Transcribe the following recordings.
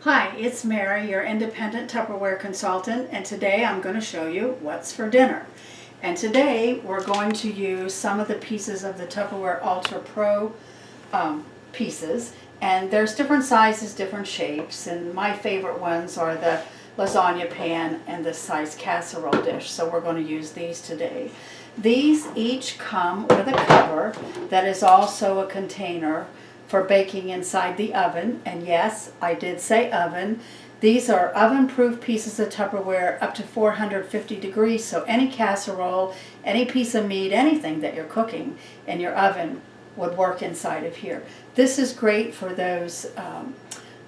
Hi, it's Mary, your independent Tupperware consultant, and today I'm going to show you what's for dinner. And today we're going to use some of the pieces of the Tupperware Ultra Pro pieces, and there's different sizes, different shapes, and my favorite ones are the lasagna pan and the size casserole dish, so we're going to use these today. These each come with a cover that is also a container for baking inside the oven, and yes, I did say oven. These are oven-proof pieces of Tupperware up to 450 degrees, so any casserole, any piece of meat, anything that you're cooking in your oven would work inside of here. This is great for those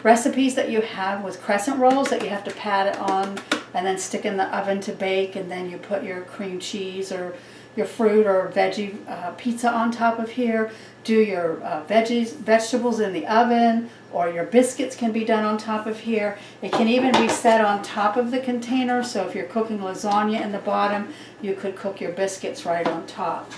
recipes that you have with crescent rolls that you have to pat it on and then stick in the oven to bake, and then you put your cream cheese or your fruit or veggie pizza on top of here. Do your vegetables in the oven, or your biscuits can be done on top of here. It can even be set on top of the container, so if you're cooking lasagna in the bottom, you could cook your biscuits right on top.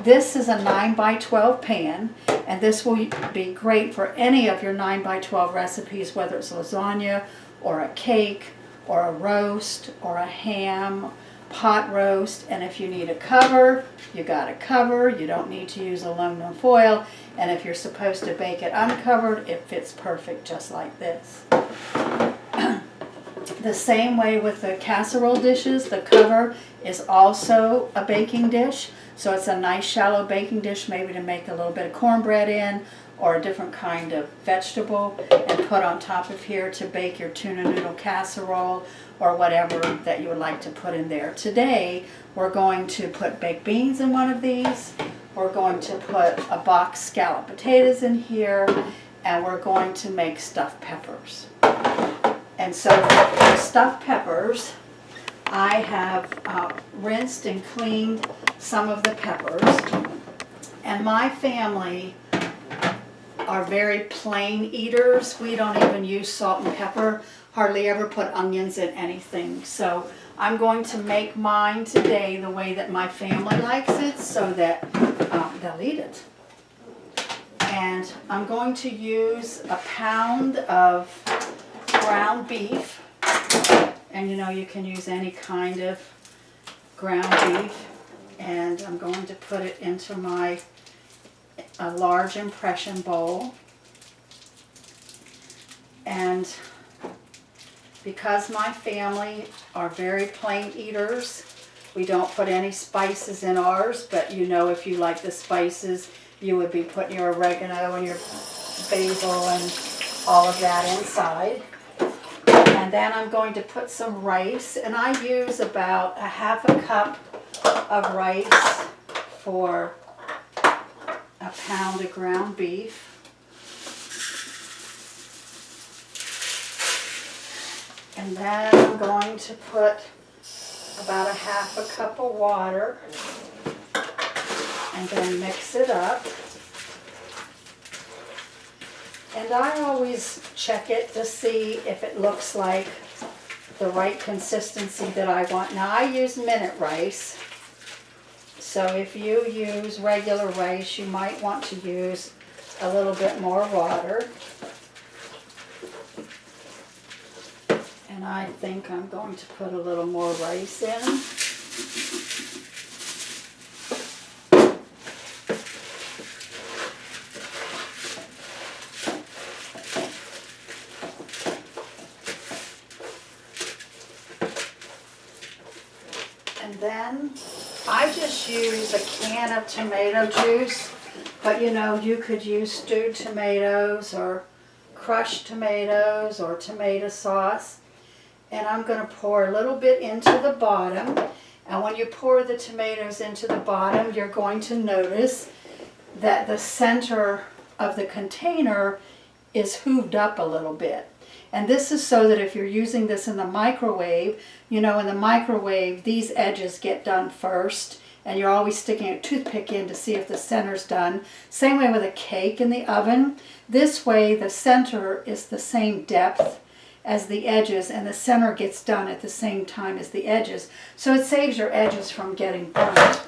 This is a 9 by 12 pan, and this will be great for any of your 9 by 12 recipes, whether it's lasagna or a cake or a roast or a ham, pot roast. And if you need a cover, you got a cover. You don't need to use aluminum foil, and if you're supposed to bake it uncovered, it fits perfect just like this. The same way with the casserole dishes, the cover is also a baking dish, so it's a nice shallow baking dish, maybe to make a little bit of cornbread in or a different kind of vegetable, and put on top of here to bake your tuna noodle casserole or whatever that you would like to put in there. Today we're going to put baked beans in one of these, we're going to put a box scalloped potatoes in here, and we're going to make stuffed peppers. And so for stuffed peppers, I have rinsed and cleaned some of the peppers, and my family are very plain eaters. We don't even use salt and pepper, hardly ever put onions in anything. So I'm going to make mine today the way that my family likes it, so that they'll eat it. And I'm going to use a pound of ground beef, and you know, you can use any kind of ground beef, and I'm going to put it into my large impression bowl. And because my family are very plain eaters, we don't put any spices in ours, but you know, if you like the spices, you would be putting your oregano and your basil and all of that inside. And then I'm going to put some rice, and I use about a half a cup of rice for a pound of ground beef. And then I'm going to put about a half a cup of water, and then mix it up. And I always check it to see if it looks like the right consistency that I want. Now I use minute rice, so if you use regular rice, you might want to use a little bit more water. And I think I'm going to put a little more rice in. And then I just use a can of tomato juice, but you know, you could use stewed tomatoes or crushed tomatoes or tomato sauce. And I'm going to pour a little bit into the bottom, and when you pour the tomatoes into the bottom, you're going to notice that the center of the container is hooved up a little bit. And this is so that if you're using this in the microwave, you know, in the microwave, these edges get done first, and you're always sticking a toothpick in to see if the center's done. Same way with a cake in the oven. This way, the center is the same depth as the edges, and the center gets done at the same time as the edges. So it saves your edges from getting burnt.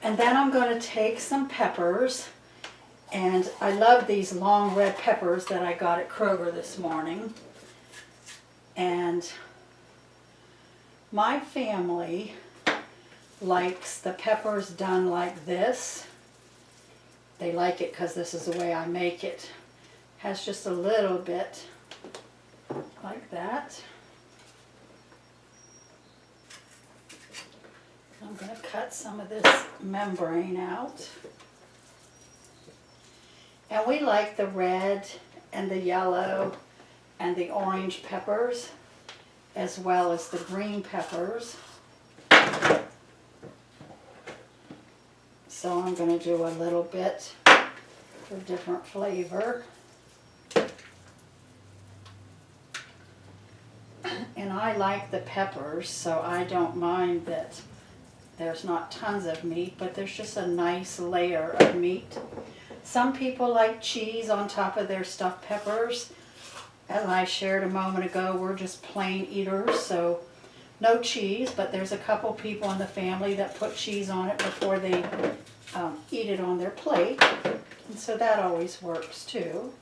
And then I'm going to take some peppers, And I love these long red peppers that I got at Kroger this morning. And my family likes the peppers done like this. They like it because this is the way I make it. Has just a little bit like that. I'm going to cut some of this membrane out. And we like the red and the yellow and the orange peppers, as well as the green peppers. So I'm going to do a little bit for different flavor. And I like the peppers, so I don't mind that there's not tons of meat, but there's just a nice layer of meat. Some people like cheese on top of their stuffed peppers. As I shared a moment ago, we're just plain eaters, so no cheese, but there's a couple people in the family that put cheese on it before they eat it on their plate. And so that always works too.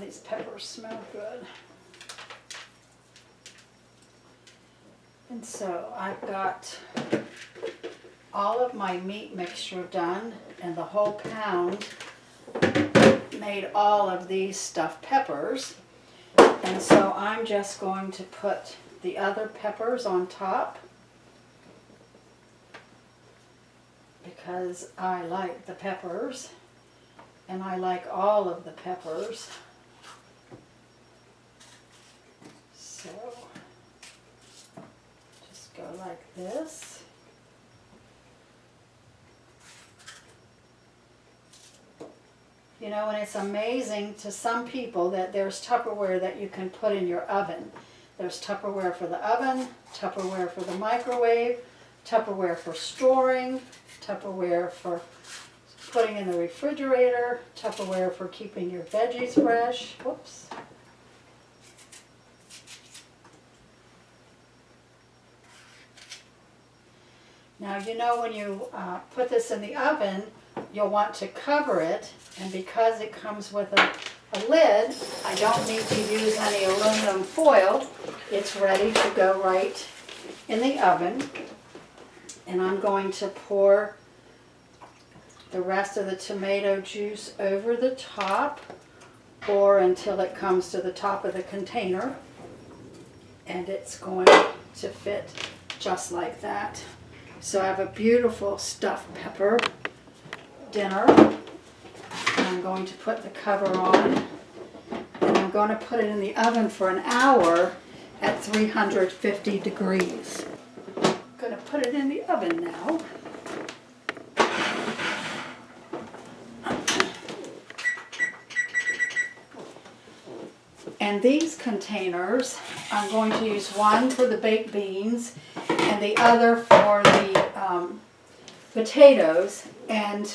These peppers smell good. And so I've got all of my meat mixture done, and the whole pound made all of these stuffed peppers. And so I'm just going to put the other peppers on top because I like the peppers, and I like all of the peppers. So, just go like this. You know, and it's amazing to some people that there's Tupperware that you can put in your oven. There's Tupperware for the oven, Tupperware for the microwave, Tupperware for storing, Tupperware for putting in the refrigerator, Tupperware for keeping your veggies fresh. Whoops. Now, you know, when you put this in the oven, you'll want to cover it, and because it comes with a lid, I don't need to use any aluminum foil. It's ready to go right in the oven. And I'm going to pour the rest of the tomato juice over the top, or until it comes to the top of the container, and it's going to fit just like that. So I have a beautiful stuffed pepper dinner. I'm going to put the cover on, and I'm going to put it in the oven for an hour at 350 degrees. I'm going to put it in the oven now. And these containers, I'm going to use one for the baked beans and the other for the potatoes. And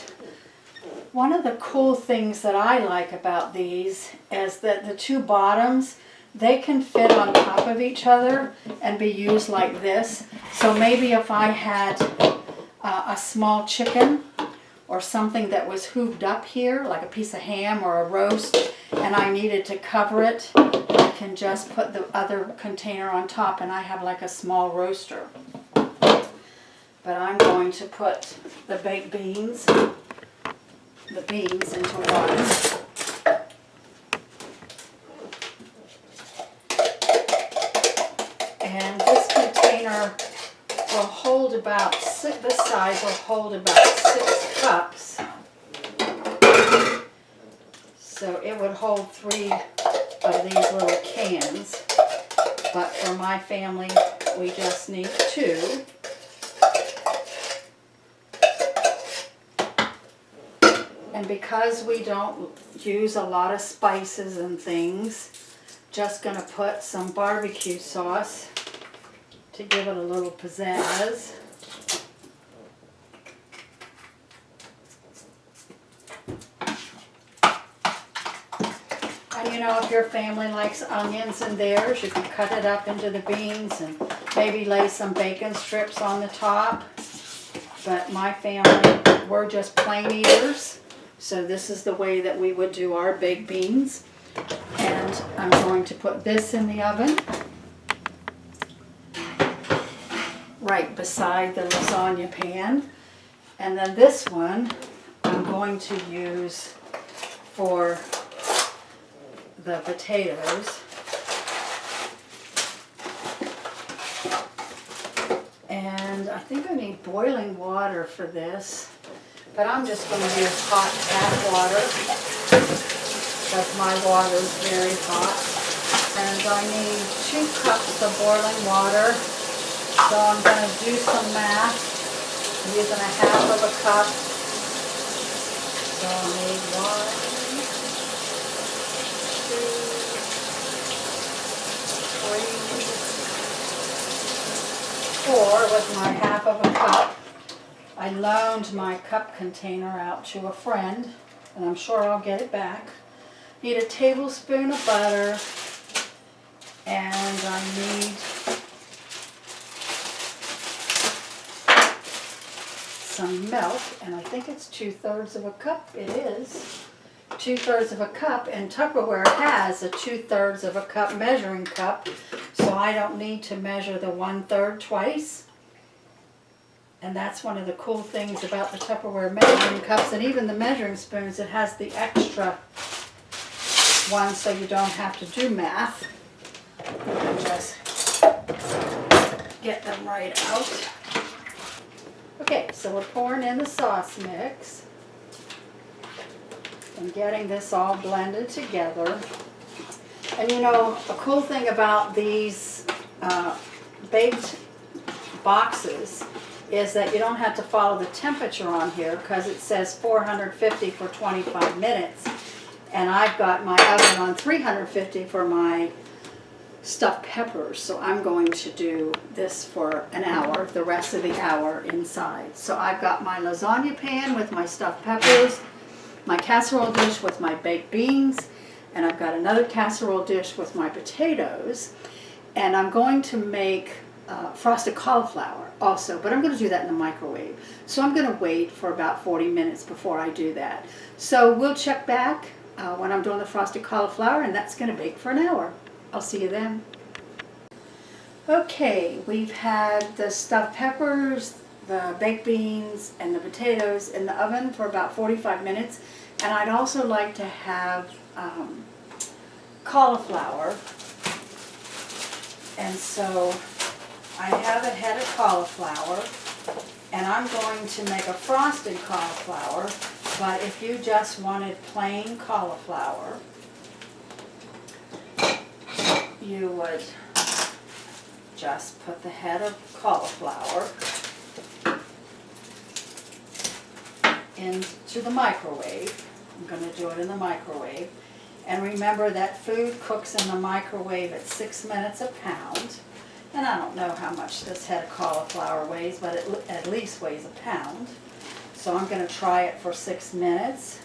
one of the cool things that I like about these is that the two bottoms, they can fit on top of each other and be used like this. So maybe if I had a small chicken or something that was hooved up here, like a piece of ham or a roast, and I needed to cover it, I can just put the other container on top and I have like a small roaster. But I'm going to put the baked beans, into one. And this container will hold about, this size will hold about 6 cups. So it would hold 3 of these little cans. But for my family, we just need 2. And because we don't use a lot of spices and things, just going to put some barbecue sauce to give it a little pizzazz. you know, if your family likes onions in theirs, you can cut it up into the beans and maybe lay some bacon strips on the top. But my family, we're just plain eaters. So this is the way that we would do our baked beans. And I'm going to put this in the oven right beside the lasagna pan. And then this one I'm going to use for the potatoes. And I think I need boiling water for this, but I'm just going to use hot tap water because my water is very hot. And I need 2 cups of boiling water, so I'm going to do some math. I'm using 1/2 of a cup, so I'll need 1, 2, 3, 4 with my 1/2 of a cup. I loaned my cup container out to a friend, and I'm sure I'll get it back. Need a tablespoon of butter, and I need some milk, and I think it's 2/3 of a cup. It is 2/3 of a cup, and Tupperware has a 2/3 of a cup measuring cup, so I don't need to measure the 1/3 twice. And that's one of the cool things about the Tupperware measuring cups, and even the measuring spoons. It has the extra one, so you don't have to do math. You can just get them right out. Okay, so we're pouring in the sauce mix and getting this all blended together. And you know, a cool thing about these baked boxes is that you don't have to follow the temperature on here because it says 450 for 25 minutes. And I've got my oven on 350 for my stuffed peppers, so I'm going to do this for an hour, the rest of the hour inside. So I've got my lasagna pan with my stuffed peppers, my casserole dish with my baked beans, and I've got another casserole dish with my potatoes. And I'm going to make frosted cauliflower also, but I'm going to do that in the microwave. So I'm going to wait for about 40 minutes before I do that. So we'll check back when I'm doing the frosted cauliflower, and that's going to bake for an hour. I'll see you then. Okay, we've had the stuffed peppers, the baked beans, and the potatoes in the oven for about 45 minutes. And I'd also like to have cauliflower. And so I have a head of cauliflower, and I'm going to make a frosted cauliflower. But if you just wanted plain cauliflower, you would just put the head of cauliflower into the microwave. I'm going to do it in the microwave. And remember that food cooks in the microwave at 6 minutes a pound. And I don't know how much this head of cauliflower weighs, but it at least weighs a pound. So I'm going to try it for 6 minutes,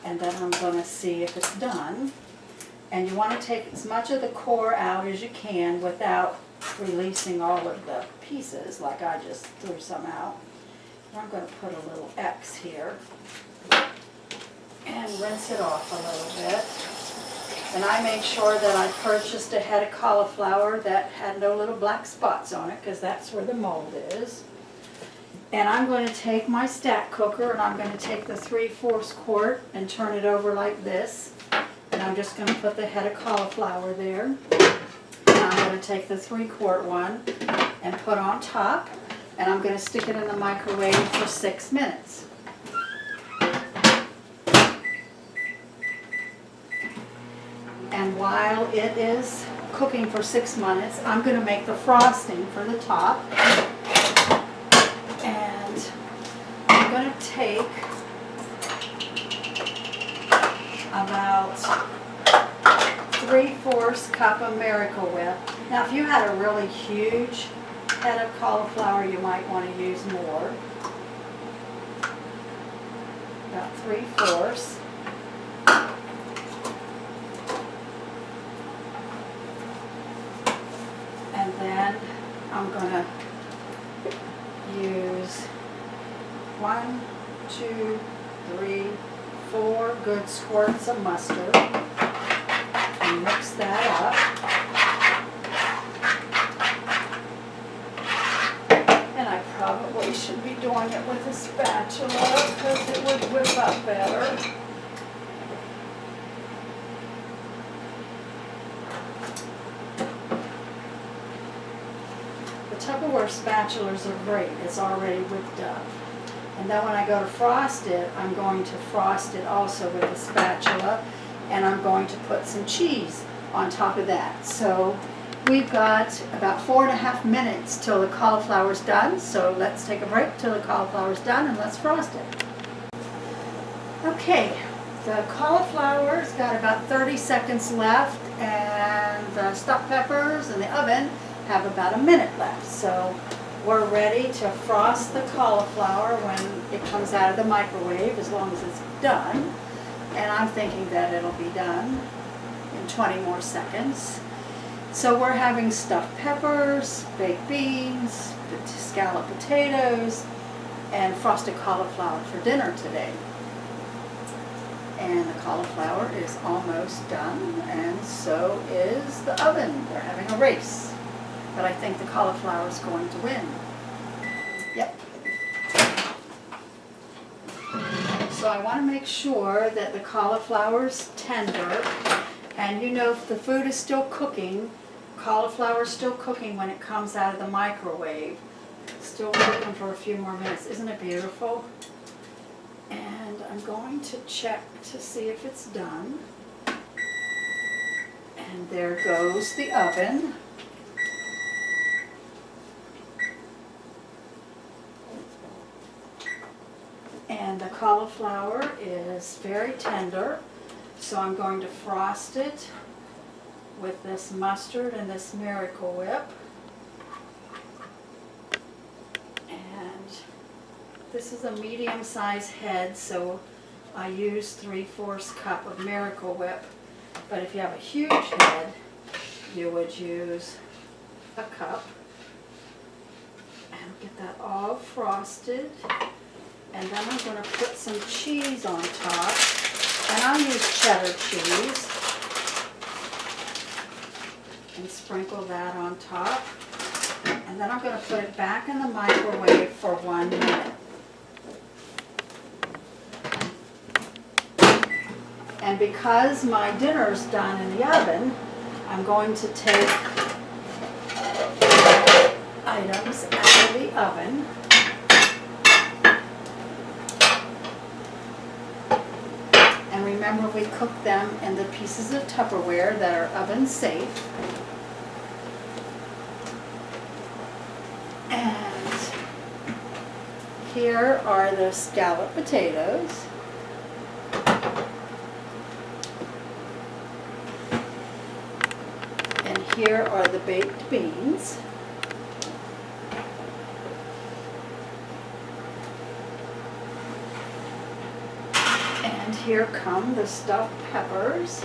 and then I'm going to see if it's done. And you want to take as much of the core out as you can without releasing all of the pieces, like I just threw some out. And I'm going to put a little X here and rinse it off a little bit. And I made sure that I purchased a head of cauliflower that had no little black spots on it, because that's where the mold is. And I'm going to take my stack cooker, and I'm going to take the 3/4 quart and turn it over like this. And I'm just going to put the head of cauliflower there. And I'm going to take the 3/4 one and put on top. And I'm going to stick it in the microwave for 6 minutes. And while it is cooking for 6 minutes, I'm going to make the frosting for the top. And I'm going to take about 3/4 cup of Miracle Whip. Now if you had a really huge head of cauliflower, you might want to use more. About 3/4. going to use 1, 2, 3, 4 good squirts of mustard and mix that up. And I probably should be doing it with a spatula because it would whip up better. The Tupperware spatulas are great. It's already whipped up. And then when I go to frost it, I'm going to frost it also with a spatula, and I'm going to put some cheese on top of that. So we've got about 4.5 minutes till the cauliflower's done, so let's take a break till the cauliflower's done and let's frost it. Okay, the cauliflower's got about 30 seconds left, and the stuffed peppers in the oven have about a minute left. So we're ready to frost the cauliflower when it comes out of the microwave, as long as it's done. And I'm thinking that it'll be done in 20 more seconds. So we're having stuffed peppers, baked beans, scalloped potatoes, and frosted cauliflower for dinner today. And the cauliflower is almost done, and so is the oven. They're having a race. But I think the cauliflower is going to win. Yep. So I want to make sure that the cauliflower is tender. And you know, if the food is still cooking, cauliflower is still cooking when it comes out of the microwave. Still cooking for a few more minutes. Isn't it beautiful? And I'm going to check to see if it's done. And there goes the oven. And the cauliflower is very tender, so I'm going to frost it with this mustard and this Miracle Whip. And this is a medium-sized head, so I use 3/4 cup of Miracle Whip. But if you have a huge head, you would use a cup. And get that all frosted. And then I'm going to put some cheese on top, and I'll use cheddar cheese, and sprinkle that on top. And then I'm going to put it back in the microwave for 1 minute. And because my dinner's done in the oven, I'm going to take items out of the oven. And remember, we cook them in the pieces of Tupperware that are oven safe. And here are the scalloped potatoes. And here are the baked beans. And here come the stuffed peppers.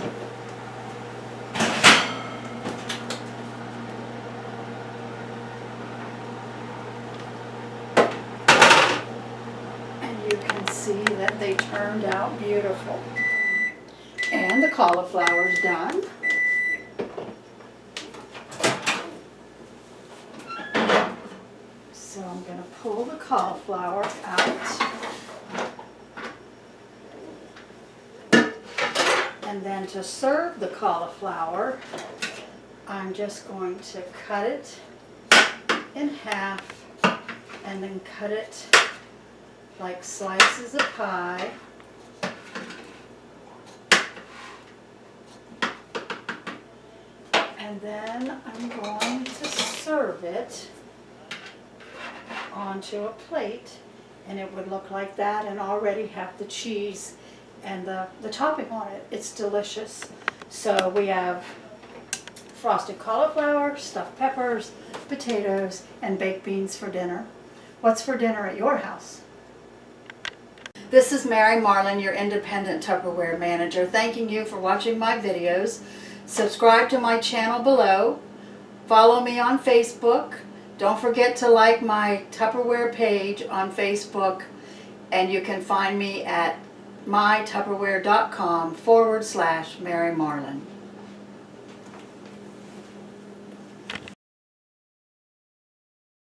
And you can see that they turned out beautiful. And the cauliflower's done. So I'm going to pull the cauliflower out. And then to serve the cauliflower, I'm just going to cut it in half and then cut it like slices of pie. And then I'm going to serve it onto a plate, and it would look like that and already have the cheese and the topping on it. It's delicious. So we have frosted cauliflower, stuffed peppers, potatoes, and baked beans for dinner. What's for dinner at your house? This is Mary Marlin, your independent Tupperware manager, thanking you for watching my videos. Subscribe to my channel below. Follow me on Facebook. Don't forget to like my Tupperware page on Facebook, and you can find me at mytupperware.com/Mary Marlin.